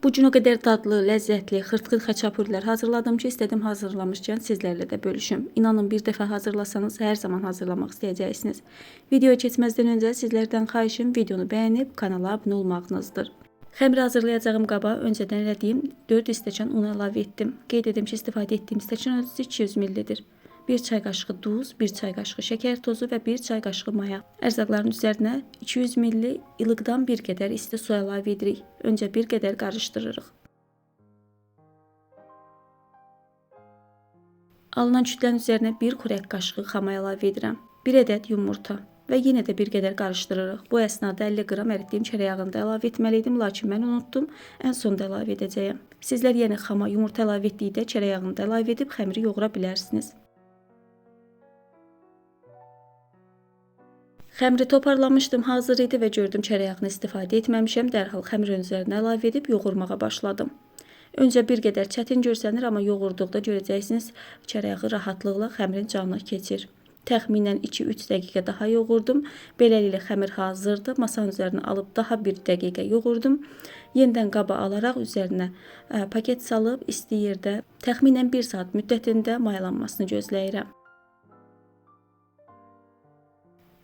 Bu gün o qədər dadlı, ləzzətli, xırt-xırt xaçapurilər hazırladım ki, istədim hazırlamışkən sizlərlə də bölüşüm. İnanın bir dəfə hazırlasanız hər zaman hazırlamaq istəyəcəksiniz. Videoya keçməzdən öncə sizlərdən xahişim videonu bəyənib kanala abunə olmağınızdır. Xəmir hazırlayacağım qaba öncədən elədiyim 4 stəkan un əlavə etdim. Qeyd edim ki, istifadə etdiyim stəkan ölçüsü 200 ml-dir. 1 çay qaşığı duz, 1 çay qaşığı şəkər tozu və 1 çay qaşığı maya. Ərzaqların üzərinə 200 ml ilıqdan bir qədər isti su əlavə edirik. Öncə bir qədər qarışdırırıq. Alınan kütlənin üzərinə 1 xörək qaşığı xama əlavə edirəm. 1 ədəd yumurta və yenə də bir qədər qarışdırırıq. Bu əsnada 50 qram əritdiyim çörək yağını da əlavə etməliydim, lakin mən unutdum. Ən sonda əlavə edəcəyəm. Sizlər yenə xama yumurta əlavə etdikdə çörək yağını da əlavə edib xəmiri yoğura bilərsiniz. Xəmiri toparlamışdım, hazır idi və gördüm çörək yağını istifadə etməmişəm. Dərhal xəmirin üzərinə əlavə edib yoğurmağa başladım. Öncə bir qədər çətin görsənir, amma yoğurduqda görəcəksiniz çörək yağı rahatlıqla xəmirin canına keçir. Təxminən 2-3 dəqiqə daha yoğurdum. Beləliklə xəmir hazırdır. Masanın üzərinə alıb daha 1 dəqiqə yoğurdum. Yenidən qaba alaraq üzərinə paket salıb isti yerdə təxminən 1 saat müddətində mayalanmasını gözləyirəm.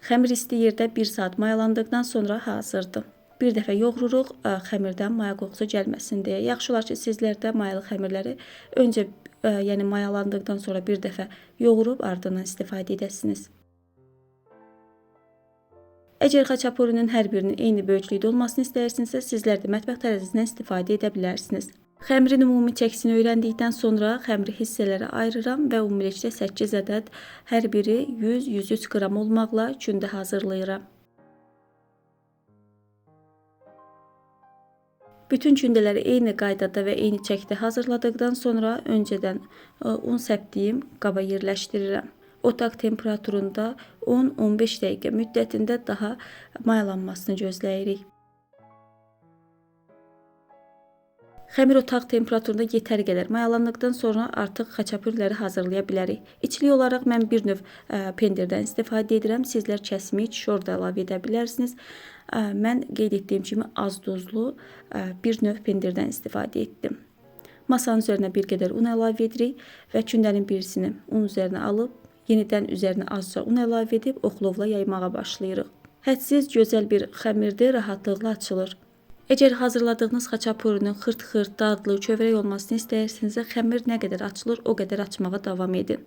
Xəmir isti yerdə 1 saat mayalandıqdan sonra hazırdır. Bir dəfə yoğururuq, xəmirdən maya qoxusu gəlməsin deyə. Yaxşı olar ki, sizlər də mayalı xəmirləri öncə yəni mayalandıqdan sonra bir dəfə yoğurub ardından istifadə edəsiniz. Əgər xaçapurinin hər birinin eyni böyüklükdə olmasını istəyirsinizsə, sizlər də mətbəx tərəzisindən istifadə edə bilərsiniz. Xəmirin ümumi çəkisini öyrəndikdən sonra xəmiri hissələrə ayırıram və ümumilikdə 8 ədəd hər biri 100-103 qram olmaqla gündə hazırlayıram. Bütün gündələri eyni qaydada və eyni çəkdə hazırladıqdan sonra öncədən un səpdiyim qaba yerləşdirirəm. Otaq temperaturunda 10-15 dəqiqə müddətində daha mayalanmasını gözləyirik. Xəmir otaq temperaturunda yetər qədər mayalandıqdan sonra artıq xaçapurləri hazırlaya bilərik. İçlik olaraq mən bir növ pendirdən istifadə edirəm. Sizlər kəsmik, şor da əlavə edə bilərsiniz. Mən qeyd etdiyim kimi az duzlu bir növ pendirdən istifadə etdim. Masanın üzərinə bir qədər un əlavə edirik və kündənin birisini un üzərinə alıb, yenidən üzərinə azca un əlavə edib oxlovla yaymağa başlayırıq. Hədsiz gözəl bir xəmirdir, rahatlıqla açılır. Əgər hazırladığınız xaçapurinin xırt-xırt, dadlı, kövrək olmasını istəyirsinizsə, xəmir nə qədər açılır, o qədər açmağa davam edin.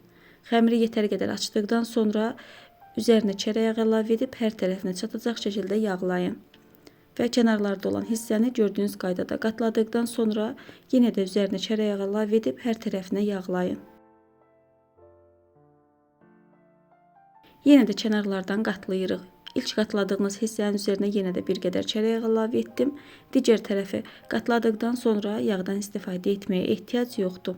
Xəmiri yetər qədər açdıqdan sonra üzərinə çörək yağı əlavə edib hər tərəfinə çatacaq şəkildə yağlayın. Və kənarlarda olan hissəni gördüyünüz qaydada qatladıqdan sonra yenə də üzərinə çörək yağı əlavə edib hər tərəfinə yağlayın. Yenə də kənarlardan qatlayırıq. İlk qatladığımız hissənin üzərinə yenə də bir qədər çörək yağı əlavə etdim. Digər tərəfi qatladıqdan sonra yağdan istifadə etməyə ehtiyac yoxdur.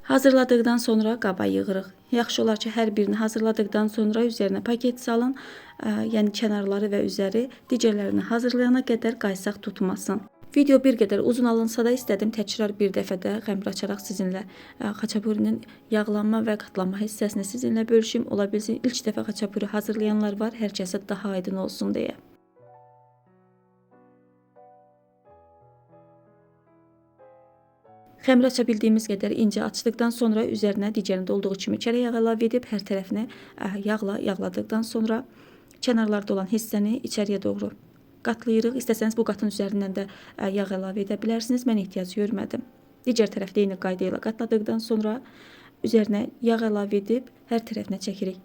Hazırladıqdan sonra qaba yığırıq. Yaxşı olar ki, hər birini hazırladıqdan sonra üzərinə paket salın. Yəni kənarları və üzəri digərlərini hazırlayana qədər qaysaq tutmasın. Video bir qədər uzun alınsa da istədim təkrar bir dəfə də xəmir açaraq sizinlə xaçapurinin yağlanma və qatlanma hissəsini sizinlə bölüşüm. Ola bilsin ilk dəfə xaçapuri hazırlayanlar var, hər kəsə daha aydın olsun deyə. Xəmir aça bildiyimiz qədər incə açdıqdan sonra üzərinə digərində olduğu kimi çörək yağı əlavə edib hər tərəfinə yağla yağladıqdan sonra kənarlarda olan hissəni içəriyə doğru qatlayırıq. İstəsəniz bu qatın üzərindən də yağ əlavə edə bilərsiniz. Mən ehtiyac görmədim. Digər tərəfdə eyni qayda ilə qatladıqdan sonra üzərinə yağ əlavə edib hər tərəfinə çəkirik.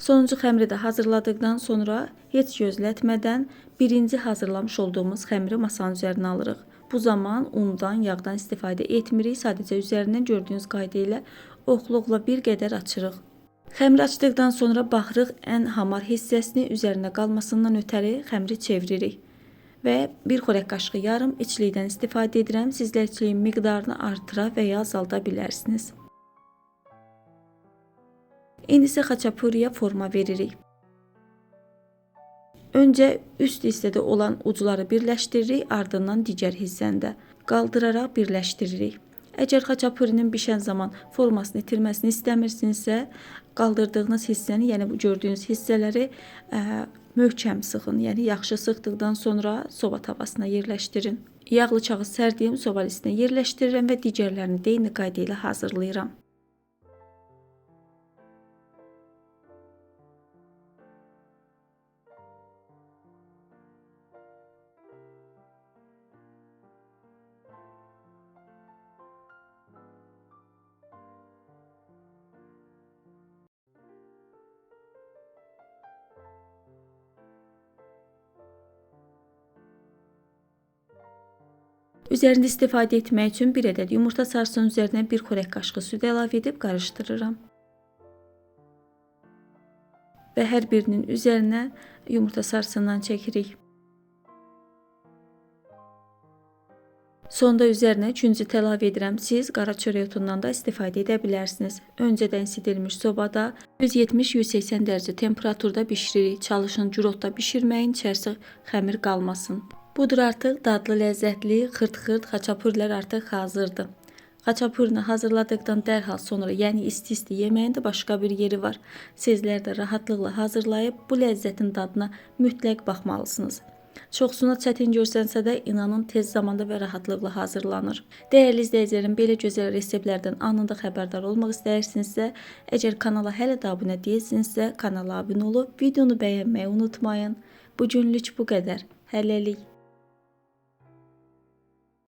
Sonuncu xəmiri də hazırladıqdan sonra heç gözlətmədən birinci hazırlamış olduğumuz xəmiri masanın üzərinə alırıq. Bu zaman undan, yağdan istifadə etmirik. Sadəcə üzərindən gördüyünüz qayda ilə oxluqla bir qədər açırıq. Xəmiri açdıqdan sonra baxırıq ən hamar hissəsini üzərinə qalmasından ötəri xəmiri çeviririk. Və bir xörək qaşığı yarım içlikdən istifadə edirəm. Sizlər içliyin miqdarını artıra və ya azalda bilərsiniz. İndi isə xaçapuriyə forma veririk. Öncə üst hissədə olan ucları birləşdiririk, ardından digər hissəndə qaldıraraq birləşdiririk. Əgər xaçapurinin bişən zaman formasını itirməsini istəmirsinizsə, qaldırdığınız hissəni, yəni bu gördüyünüz hissələri möhkəm sıxın. Yəni yaxşı sıxdıqdan sonra soba tavasına yerləşdirin. Yağlı kağız sərdiyim soba listinə yerləşdirirəm və digərlərini də eyni qayda ilə hazırlayıram. Üzərində istifadə etmək üçün 1 ədəd yumurta sarısının üzərinə 1 xörək qaşığı süd əlavə edib qarışdırıram. Və hər birinin üzərinə yumurta sarısından çəkirik. Sonda üzərinə küncüt əlavə edirəm. Siz qara çörək otundan da istifadə edə bilərsiniz. Öncədən isidilmiş sobada 170-180 dərəcə temperaturda bişiririk. Çalışın gürotda bişirməyin, içərisi xəmir qalmasın. Budur, artıq dadlı, ləzzətli, xırt-xırt xaçapurilər artıq hazırdır. Xaçapurini hazırladıqdan dərhal sonra, yəni isti-isti yeməyin də başqa bir yeri var. Sizlər də rahatlıqla hazırlayıb bu ləzzətin dadına mütləq baxmalısınız. Çoxsuna çətin görsənsə də inanın tez zamanda və rahatlıqla hazırlanır. Dəyərli izləyicilərim, belə gözəl reseptlərdən anında xəbərdar olmaq istəyirsinizsə, əgər kanala hələ də abunə deyilsinizsə, kanala abunə olub videonu bəyənməyi unutmayın. Bugünlük bu qədər. Hələlik.